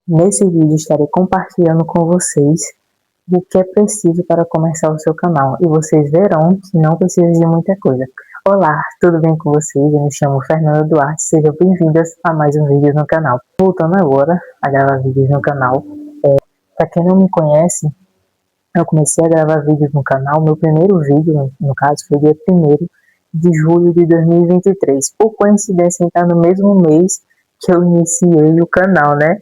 Nesse vídeo estarei compartilhando com vocês o que é preciso para começar o seu canal e vocês verão que não precisa de muita coisa. Olá, tudo bem com vocês? Eu me chamo Fernanda Duarte, sejam bem-vindas a mais um vídeo no canal. Voltando agora a gravar vídeos no canal, para quem não me conhece, eu comecei a gravar vídeos no canal, meu primeiro vídeo, no caso, foi dia 1º de julho de 2023. Por coincidência, está no mesmo mês que eu iniciei o canal, né?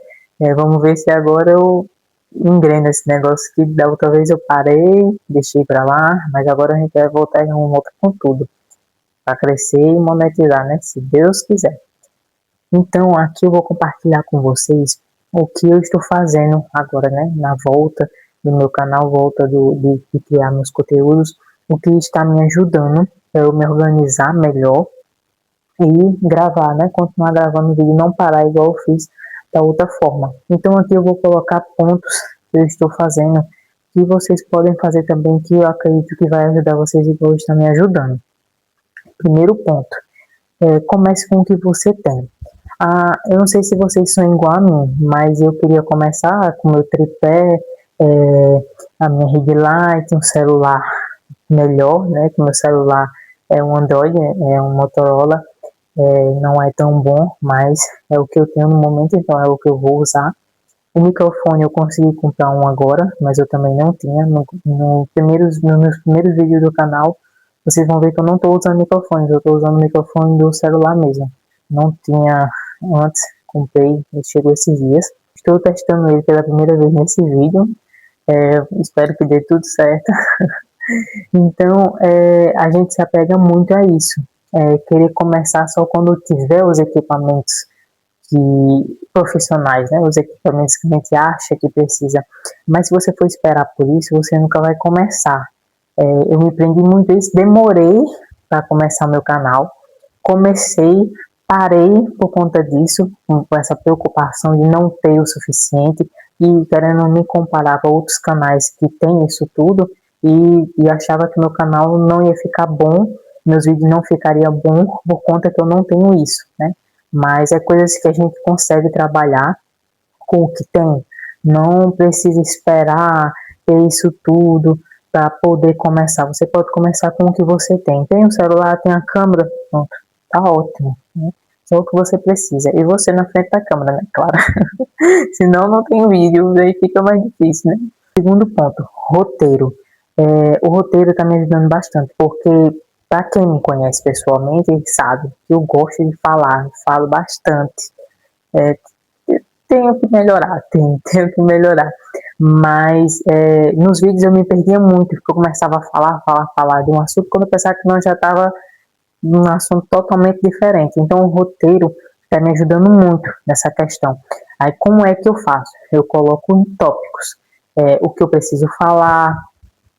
Vamos ver se agora eu engreno esse negócio que da outra vez eu parei, deixei pra lá, mas agora a gente vai voltar em um outro com tudo, para crescer e monetizar, né? Se Deus quiser. Então, aqui eu vou compartilhar com vocês o que eu estou fazendo agora, né? Na volta do meu canal, volta de criar meus conteúdos, o que está me ajudando para eu me organizar melhor e gravar, né? Continuar gravando vídeo, não parar igual eu fiz da outra forma. Então aqui eu vou colocar pontos que eu estou fazendo, que vocês podem fazer também, que eu acredito que vai ajudar vocês igual está me ajudando. Primeiro ponto, comece com o que você tem. Eu não sei se vocês são igual a mim, mas eu queria começar com o meu tripé, a minha ring light, um celular melhor, né? Que meu celular é um Android, é um Motorola, não é tão bom, mas é o que eu tenho no momento, então é o que eu vou usar. O microfone eu consegui comprar um agora, mas eu também não tinha. Nos meus primeiros vídeos do canal, vocês vão ver que eu não estou usando microfone, eu estou usando o microfone do celular mesmo. Não tinha antes, comprei, ele chegou esses dias. Estou testando ele pela primeira vez nesse vídeo, espero que dê tudo certo. Então, a gente se apega muito a isso. Querer começar só quando tiver os equipamentos profissionais, né? Os equipamentos que a gente acha que precisa. Mas se você for esperar por isso, você nunca vai começar. Eu me prendi muito a isso, demorei para começar meu canal. Comecei, parei por conta disso, com essa preocupação de não ter o suficiente e querendo me comparar com outros canais que têm isso tudo e achava que meu canal não ia ficar bom, meus vídeos não ficariam bons por conta que eu não tenho isso, né? Mas é coisas que a gente consegue trabalhar com o que tem. Não precisa esperar ter isso tudo para poder começar. Você pode começar com o que você tem. Tem um celular, tem a câmera, pronto, tá ótimo, né? É o que você precisa. E você na frente da câmera, né? Claro. Senão não tem vídeo, aí fica mais difícil, né? Segundo ponto, roteiro. O roteiro está me ajudando bastante, porque para quem me conhece pessoalmente, sabe que eu gosto de falar, falo bastante. Tenho que melhorar, tenho que melhorar. Mas nos vídeos eu me perdia muito, porque eu começava a falar de um assunto, quando eu pensava que não, já estava num assunto totalmente diferente. Então o roteiro está me ajudando muito nessa questão. Aí como é que eu faço? Eu coloco em tópicos o que eu preciso falar,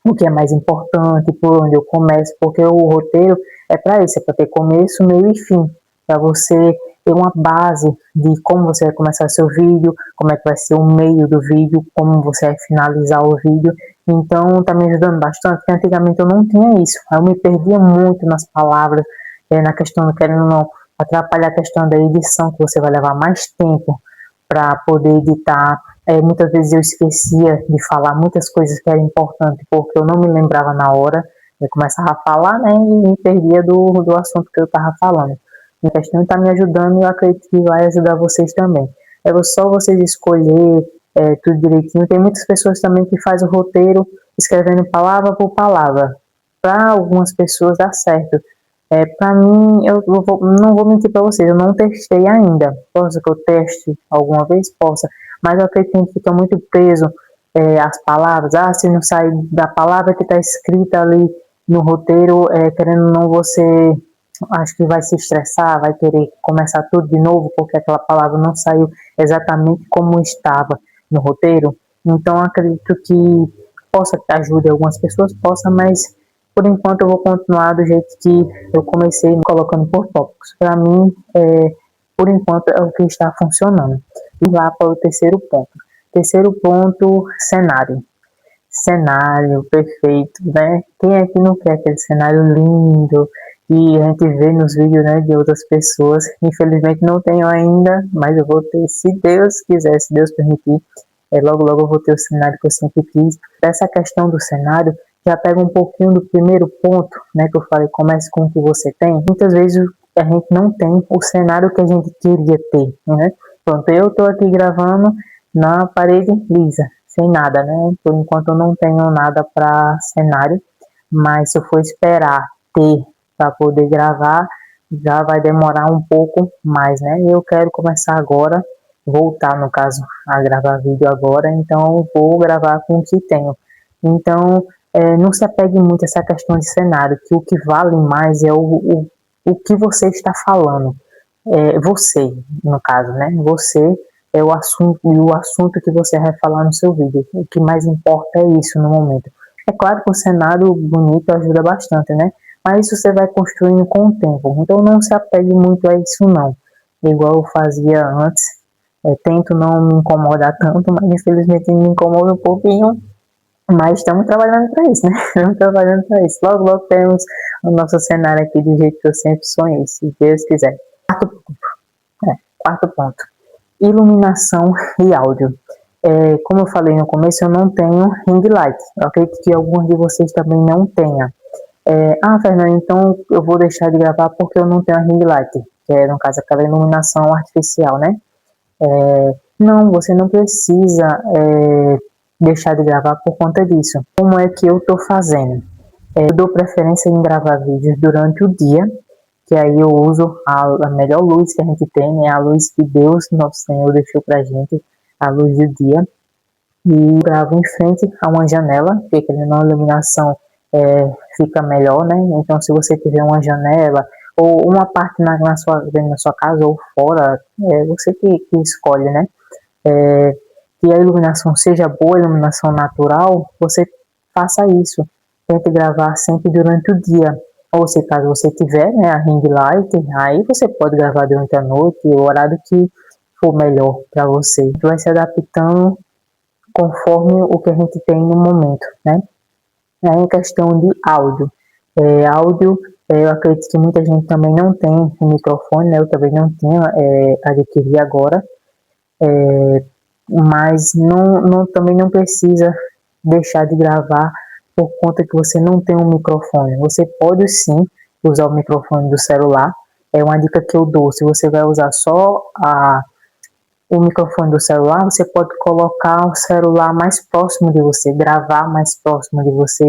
o que é mais importante, por onde eu começo, porque o roteiro é para isso, é para ter começo, meio e fim, para você ter uma base de como você vai começar seu vídeo, como é que vai ser o meio do vídeo, como você vai finalizar o vídeo. Então tá me ajudando bastante, porque antigamente eu não tinha isso, eu me perdia muito nas palavras, na questão, querendo ou não, atrapalhar a questão da edição, que você vai levar mais tempo para poder editar. Muitas vezes eu esquecia de falar muitas coisas que eram importantes porque eu não me lembrava na hora. Eu começava a falar, né, e me perdia do assunto que eu estava falando. A questão está me ajudando e eu acredito que vai ajudar vocês também. É só vocês escolher tudo direitinho. Tem muitas pessoas também que fazem o roteiro escrevendo palavra por palavra. Para algumas pessoas dá certo. Para mim, não vou mentir para vocês, eu não testei ainda. Posso que eu teste alguma vez? Possa. Mas eu acredito que a gente fica muito preso às palavras. Se não sai da palavra que está escrita ali no roteiro, querendo ou não, você acho que vai se estressar, vai querer começar tudo de novo, porque aquela palavra não saiu exatamente como estava no roteiro. Então, acredito que possa que ajude algumas pessoas, possa, mas por enquanto eu vou continuar do jeito que eu comecei, colocando por tópicos. Para mim, por enquanto, é o que está funcionando. E lá para o terceiro ponto. Terceiro ponto, cenário. Cenário perfeito, né? Quem é que não quer aquele cenário lindo, que a gente vê nos vídeos, né, de outras pessoas. Infelizmente não tenho ainda, mas eu vou ter, se Deus quiser, se Deus permitir. Logo logo eu vou ter o cenário que eu sempre quis. Essa questão do cenário já pega um pouquinho do primeiro ponto, né, que eu falei, comece com o que você tem. Muitas vezes a gente não tem o cenário que a gente queria ter, né? Pronto, eu estou aqui gravando na parede lisa, sem nada, né? Por enquanto eu não tenho nada para cenário, mas se eu for esperar ter para poder gravar, já vai demorar um pouco mais, né? Eu quero começar agora, voltar no caso a gravar vídeo agora, então eu vou gravar com o que tenho. Então não se apegue muito a essa questão de cenário, que o que vale mais é o que você está falando. Você, no caso, né? Você é o assunto, e o assunto que você vai falar no seu vídeo. O que mais importa é isso no momento. É claro que o cenário bonito ajuda bastante, né? Mas isso você vai construindo com o tempo. Então não se apegue muito a isso não. Igual eu fazia antes. Tento não me incomodar tanto, mas infelizmente me incomoda um pouquinho. Mas estamos trabalhando para isso, né? Estamos trabalhando para isso. Logo, logo temos o nosso cenário aqui do jeito que eu sempre sonhei, se Deus quiser. Quarto ponto. Iluminação e áudio. Como eu falei no começo, eu não tenho ring light. Eu acredito que alguns de vocês também não tenham. Fernando, então eu vou deixar de gravar porque eu não tenho a ring light, que é, no caso, aquela iluminação artificial, né? Não, você não precisa deixar de gravar por conta disso. Como é que eu estou fazendo? Eu dou preferência em gravar vídeos durante o dia, que aí eu uso a melhor luz que a gente tem, né? A luz que Deus, nosso Senhor, deixou pra gente, a luz do dia. E gravo em frente a uma janela, porque na iluminação fica melhor, né? Então se você tiver uma janela ou uma parte dentro da sua casa ou fora, você que escolhe, né? Que a iluminação seja boa, iluminação natural, você faça isso. Tente gravar sempre durante o dia. Ou se caso você tiver, né, a ring light, aí você pode gravar durante a noite, o horário que for melhor para você. Vai se adaptando conforme o que a gente tem no momento, né? Aí em questão de áudio. Áudio, eu acredito que muita gente também não tem um microfone, né? Eu também não tinha, adquiri agora. Mas também não precisa deixar de gravar por conta que você não tem um microfone. Você pode sim usar o microfone do celular. É uma dica que eu dou. Se você vai usar só o microfone do celular, você pode colocar o celular mais próximo de você, gravar mais próximo de você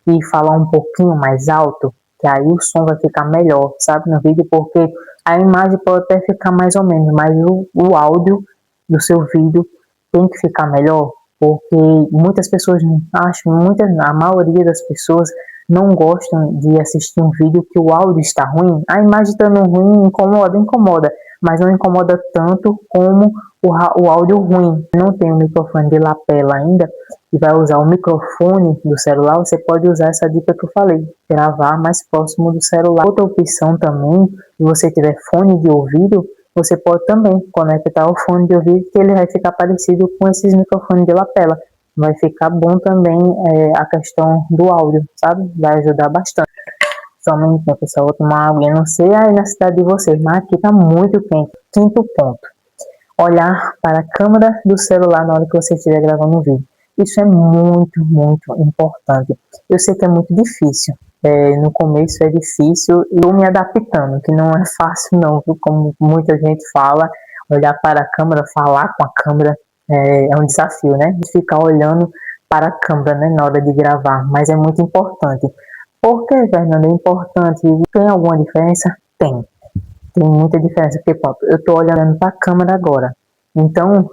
e falar um pouquinho mais alto, que aí o som vai ficar melhor, sabe, no vídeo, porque a imagem pode até ficar mais ou menos, mas o áudio do seu vídeo tem que ficar melhor, porque muitas pessoas acham, a maioria das pessoas não gostam de assistir um vídeo que o áudio está ruim. A imagem estando ruim incomoda, mas não incomoda tanto como o áudio ruim. Não tem um microfone de lapela ainda e vai usar o microfone do celular, você pode usar essa dica que eu falei, gravar mais próximo do celular. Outra opção também, se você tiver fone de ouvido, você pode também conectar o fone de ouvido, que ele vai ficar parecido com esses microfones de lapela. Vai ficar bom também a questão do áudio, sabe? Vai ajudar bastante. Somente, né, pessoal, vou tomar água. Eu não sei aí na cidade de vocês, mas aqui tá muito quente. Quinto ponto. Olhar para a câmera do celular na hora que você estiver gravando um vídeo. Isso é muito, muito importante. Eu sei que é muito difícil. No começo é difícil e eu me adaptando, que não é fácil não, como muita gente fala, olhar para a câmera, falar com a câmera é um desafio, né? De ficar olhando para a câmera, né, na hora de gravar, mas é muito importante. Por que, Fernando, é importante? Tem alguma diferença? Tem muita diferença, porque pronto, eu estou olhando para a câmera agora, então,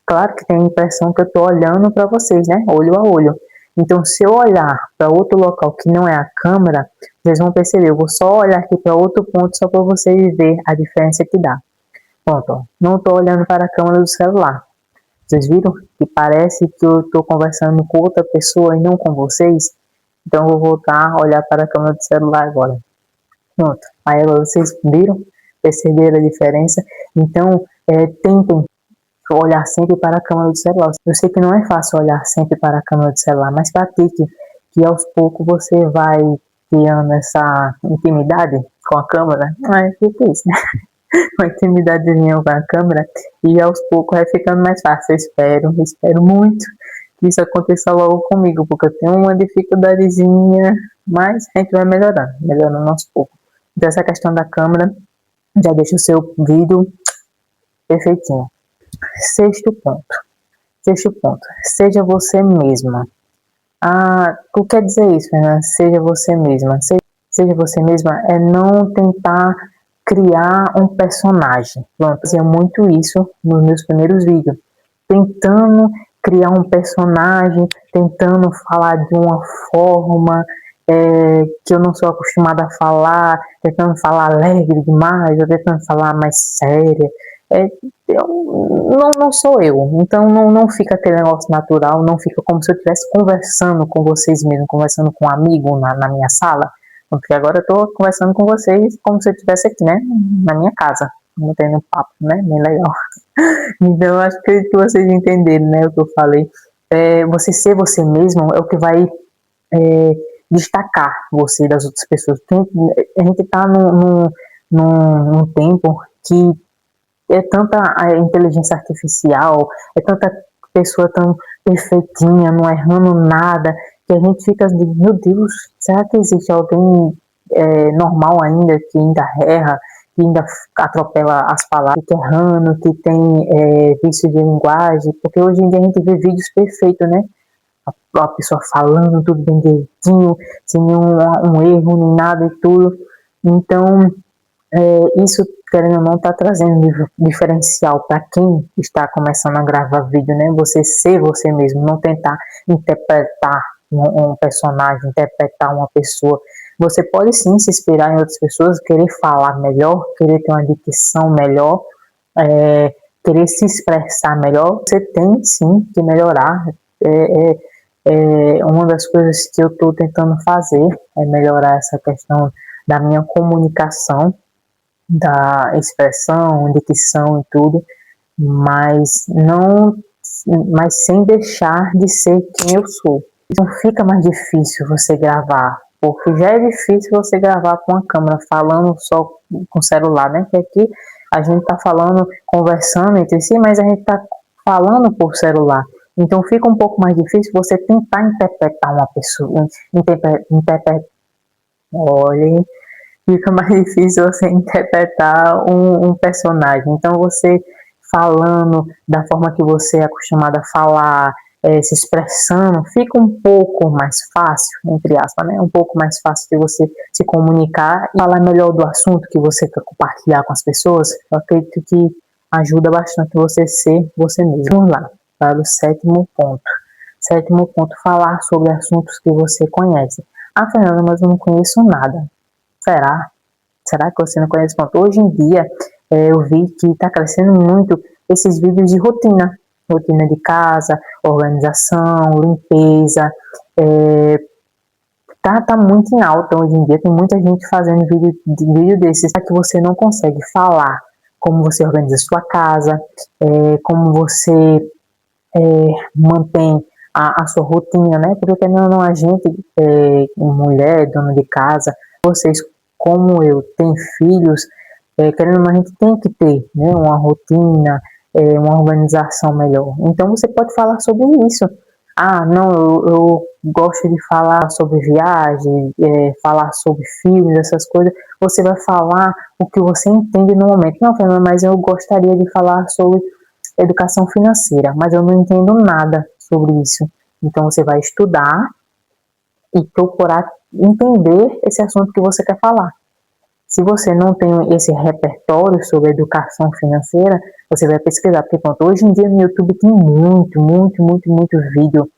claro que tem a impressão que eu estou olhando para vocês, né, olho a olho. Então, se eu olhar para outro local que não é a câmera, vocês vão perceber, eu vou só olhar aqui para outro ponto só para vocês verem a diferença que dá. Pronto, ó, não estou olhando para a câmera do celular. Vocês viram que parece que eu estou conversando com outra pessoa e não com vocês? Então, eu vou voltar a olhar para a câmera do celular agora. Pronto, aí agora vocês viram? Perceberam a diferença? Então, tentem olhar sempre para a câmera do celular. Eu sei que não é fácil olhar sempre para a câmera do celular, mas pratique, que aos poucos você vai criando essa intimidade com a câmera. Mas o que é isso, né? Uma intimidadezinha com a câmera, e aos poucos vai ficando mais fácil. Eu espero muito que isso aconteça logo comigo, porque eu tenho uma dificuldadezinha, mas a gente vai melhorando aos poucos. Então essa questão da câmera, já deixa o seu vídeo perfeitinho. Sexto ponto, seja você mesma. O que quer dizer isso, né? Seja você mesma. Seja você mesma é não tentar criar um personagem. Pronto, eu fazia muito isso nos meus primeiros vídeos. Tentando criar um personagem, tentando falar de uma forma que eu não sou acostumada a falar, tentando falar alegre demais, ou tentando falar mais séria. Não sou eu, então não fica aquele negócio natural, não fica como se eu estivesse conversando com vocês mesmo, conversando com um amigo na minha sala, porque agora eu estou conversando com vocês como se eu estivesse aqui, né, na minha casa, não tendo um papo, né, bem legal. Então eu acho que vocês entenderam, né, o que eu falei. Você ser você mesmo é o que vai destacar você das outras pessoas. A gente está num tempo que é tanta a inteligência artificial, é tanta pessoa tão perfeitinha, não errando nada, que a gente fica de, meu Deus, será que existe alguém normal ainda, que ainda erra, que ainda atropela as palavras, que errando, que tem vício de linguagem? Porque hoje em dia a gente vê vídeos perfeitos, né? A pessoa falando tudo bem direitinho, sem nenhum erro, nem nada e tudo. Então, isso, querendo ou não, está trazendo diferencial para quem está começando a gravar vídeo, né? Você ser você mesmo, não tentar interpretar um personagem, interpretar uma pessoa. Você pode sim se inspirar em outras pessoas, querer falar melhor, querer ter uma dicção melhor, querer se expressar melhor. Você tem sim que melhorar. Uma das coisas que eu estou tentando fazer é melhorar essa questão da minha comunicação, da expressão, dicção e tudo, mas sem deixar de ser quem eu sou. Então fica mais difícil você gravar, porque já é difícil você gravar com a câmera, falando só com o celular, né? Que aqui a gente tá falando, conversando entre si, mas a gente tá falando por celular. Então fica um pouco mais difícil você tentar interpretar uma pessoa, olhem, fica mais difícil você interpretar um personagem. Então você falando da forma que você é acostumado a falar, se expressando, fica um pouco mais fácil, entre aspas, né? Um pouco mais fácil de você se comunicar e falar melhor do assunto que você quer compartilhar com as pessoas. Eu acredito que ajuda bastante você ser você mesmo. Vamos lá, para o sétimo ponto. Sétimo ponto, falar sobre assuntos que você conhece. Fernanda, mas eu não conheço nada. Será que você não conhece? Pronto, hoje em dia eu vi que está crescendo muito esses vídeos de rotina de casa, organização, limpeza. Tá muito em alta hoje em dia, tem muita gente fazendo vídeo desses, que você não consegue falar como você organiza sua casa, como você mantém a sua rotina, né? Porque não a gente, mulher, dona de casa, vocês como eu tenho filhos, querendo ou não, a gente tem que ter, né, uma rotina, uma organização melhor. Então você pode falar sobre isso. Não, eu gosto de falar sobre viagem, falar sobre filmes, essas coisas. Você vai falar o que você entende no momento. Não, Fernanda, mas eu gostaria de falar sobre educação financeira, mas eu não entendo nada sobre isso. Então você vai estudar e procurar entender esse assunto que você quer falar. Se você não tem esse repertório sobre educação financeira, você vai pesquisar, porque pronto, hoje em dia no YouTube tem muito vídeo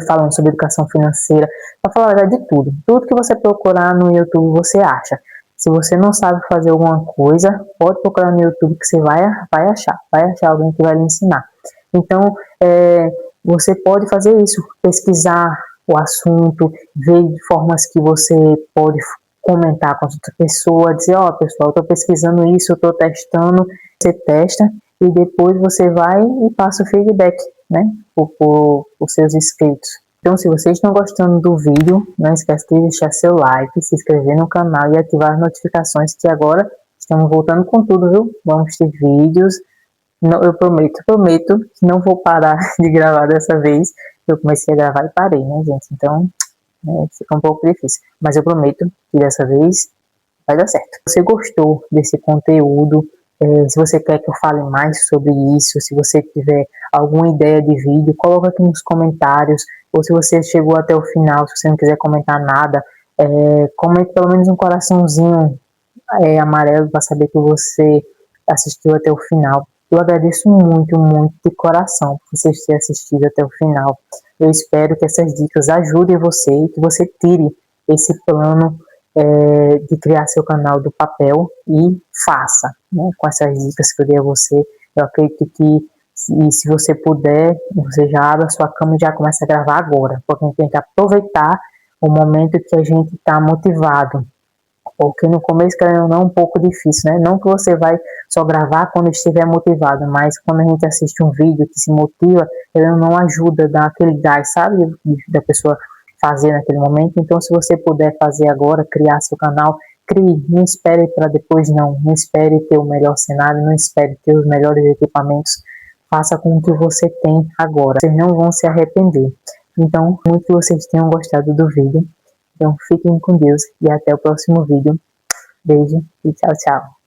falando sobre educação financeira, para falar de tudo. Tudo que você procurar no YouTube você acha. Se você não sabe fazer alguma coisa, pode procurar no YouTube que você vai achar alguém que vai lhe ensinar. Então, você pode fazer isso, pesquisar o assunto, ver formas que você pode comentar com outra pessoa, dizer, pessoal, eu estou pesquisando isso, eu estou testando, você testa e depois você vai e passa o feedback, né, por seus inscritos. Então, se vocês estão gostando do vídeo, não esquece de deixar seu like, se inscrever no canal e ativar as notificações, que agora estamos voltando com tudo, viu? Vamos ter vídeos. Não, eu prometo que não vou parar de gravar dessa vez. Eu comecei a gravar e parei, né, gente? Então, fica um pouco difícil. Mas eu prometo que dessa vez vai dar certo. Se você gostou desse conteúdo, se você quer que eu fale mais sobre isso, se você tiver alguma ideia de vídeo, coloca aqui nos comentários. Ou se você chegou até o final, se você não quiser comentar nada, comente pelo menos um coraçãozinho amarelo para saber que você assistiu até o final. Eu agradeço muito, muito de coração por vocês terem assistido até o final. Eu espero que essas dicas ajudem você e que você tire esse plano de criar seu canal do papel e faça, né, com essas dicas que eu dei a você. Eu acredito que se você puder, você já abre a sua cama e já começa a gravar agora, porque a gente tem que aproveitar o momento que a gente está motivado. Porque no começo, querendo ou não, é um pouco difícil, né? Não que você vai só gravar quando estiver motivado, mas quando a gente assiste um vídeo que se motiva, ele não ajuda, dá aquele gás, sabe? Da pessoa fazer naquele momento. Então, se você puder fazer agora, criar seu canal, crie. Não espere para depois, não. Não espere ter o melhor cenário, não espere ter os melhores equipamentos. Faça com o que você tem agora. Vocês não vão se arrepender. Então, muito que vocês tenham gostado do vídeo. Então fiquem com Deus e até o próximo vídeo. Beijo e tchau, tchau.